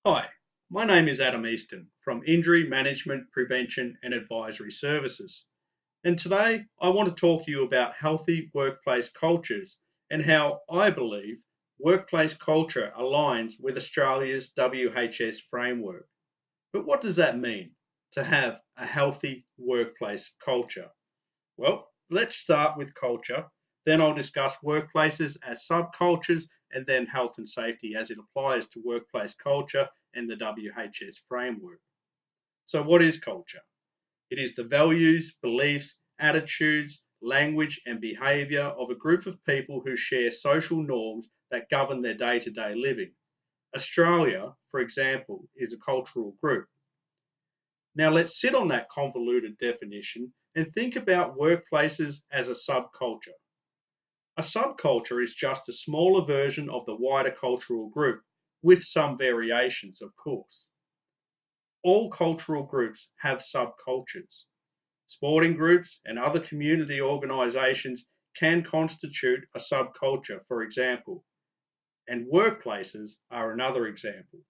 Hi, my name is Adam Easton from Injury Management, Prevention and Advisory Services. And today I want to talk to you about healthy workplace cultures and how I believe workplace culture aligns with Australia's WHS framework. But what does that mean to have a healthy workplace culture? Well, let's start with culture. Then I'll discuss workplaces as subcultures and then health and safety as it applies to workplace culture and the WHS framework. So, what is culture? It is the values, beliefs, attitudes, language, and behaviour of a group of people who share social norms that govern their day to day living. Australia, for example, is a cultural group. Now let's sit on that convoluted definition and think about workplaces as a subculture. A subculture is just a smaller version of the wider cultural group, with some variations, of course. All cultural groups have subcultures. Sporting groups and other community organisations can constitute a subculture, for example, and workplaces are another example.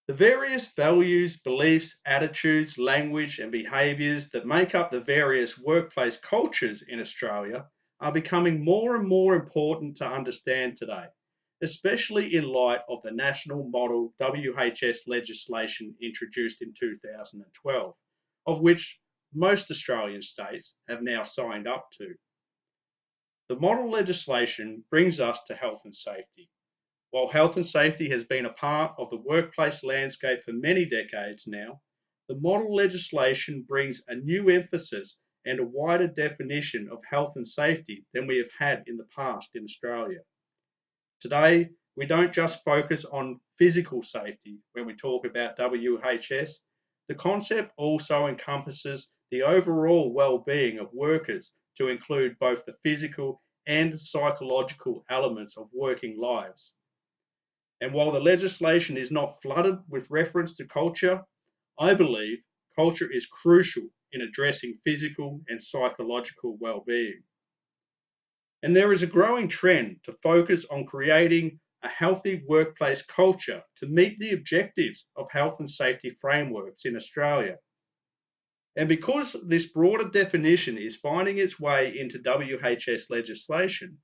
The various values, beliefs, attitudes, language, and behaviours that make up the various workplace cultures in Australia are becoming more and more important to understand today, especially in light of the National Model WHS legislation introduced in 2012, of which most Australian states have now signed up to. The model legislation brings us to health and safety. While health and safety has been a part of the workplace landscape for many decades now, the model legislation brings a new emphasis and a wider definition of health and safety than we have had in the past in Australia. Today, we don't just focus on physical safety when we talk about WHS. The concept also encompasses the overall well-being of workers to include both the physical and psychological elements of working lives. And while the legislation is not flooded with reference to culture, I believe culture is crucial in addressing physical and psychological well-being. And there is a growing trend to focus on creating a healthy workplace culture to meet the objectives of health and safety frameworks in Australia. And because this broader definition is finding its way into WHS legislation,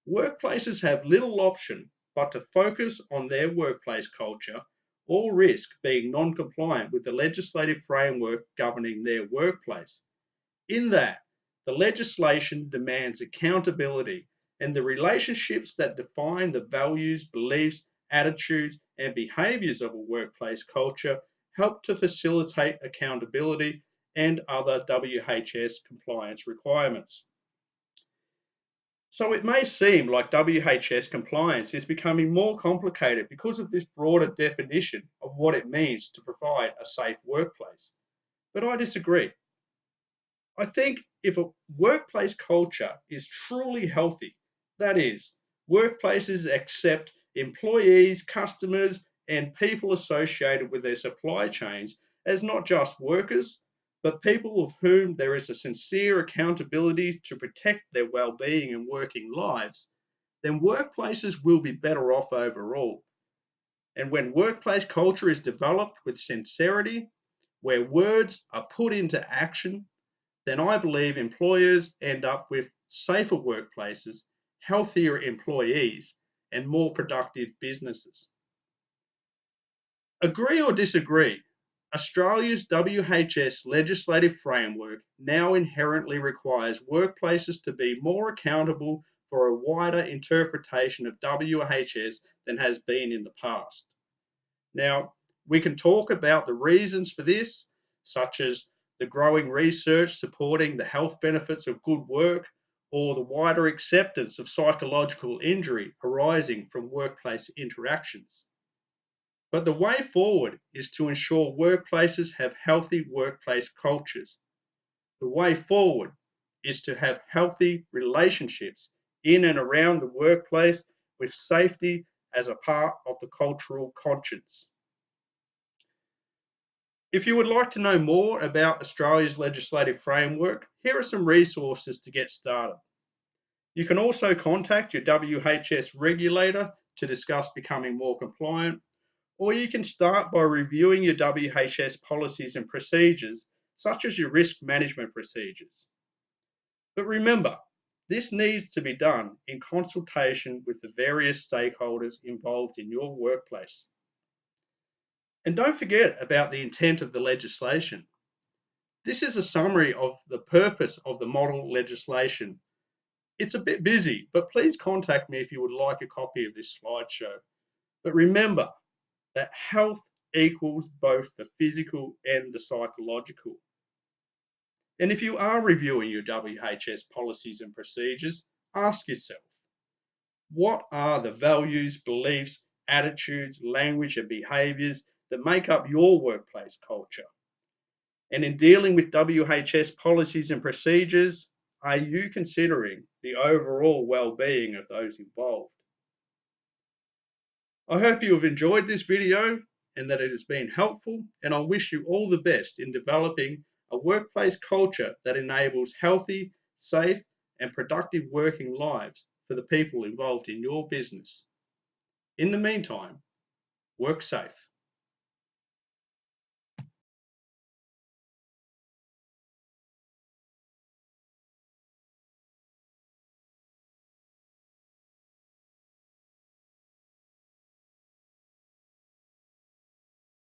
workplaces have little option but to focus on their workplace culture or risk being non-compliant with the legislative framework governing their workplace. In that, the legislation demands accountability and the relationships that define the values, beliefs, attitudes, and behaviours of a workplace culture help to facilitate accountability and other WHS compliance requirements. So it may seem like WHS compliance is becoming more complicated because of this broader definition of what it means to provide a safe workplace. But I disagree. I think if a workplace culture is truly healthy, that is, workplaces accept employees, customers, and people associated with their supply chains as not just workers, but people of whom there is a sincere accountability to protect their well-being and working lives, then workplaces will be better off overall. And when workplace culture is developed with sincerity, where words are put into action, then I believe employers end up with safer workplaces, healthier employees, and more productive businesses. Agree or disagree, Australia's WHS legislative framework now inherently requires workplaces to be more accountable for a wider interpretation of WHS than has been in the past. Now, we can talk about the reasons for this, such as the growing research supporting the health benefits of good work or the wider acceptance of psychological injury arising from workplace interactions. But the way forward is to ensure workplaces have healthy workplace cultures. The way forward is to have healthy relationships in and around the workplace with safety as a part of the cultural conscience. If you would like to know more about Australia's legislative framework, here are some resources to get started. You can also contact your WHS regulator to discuss becoming more compliant, Or you can start by reviewing your WHS policies and procedures, such as your risk management procedures. But remember, this needs to be done in consultation with the various stakeholders involved in your workplace. And don't forget about the intent of the legislation. This is a summary of the purpose of the model legislation. It's a bit busy, but please contact me if you would like a copy of this slideshow. But remember that health equals both the physical and the psychological. And if you are reviewing your WHS policies and procedures, ask yourself, what are the values, beliefs, attitudes, language, and behaviours that make up your workplace culture? And in dealing with WHS policies and procedures, are you considering the overall well-being of those involved? I hope you have enjoyed this video and that it has been helpful, and I wish you all the best in developing a workplace culture that enables healthy, safe, and productive working lives for the people involved in your business. In the meantime, work safe.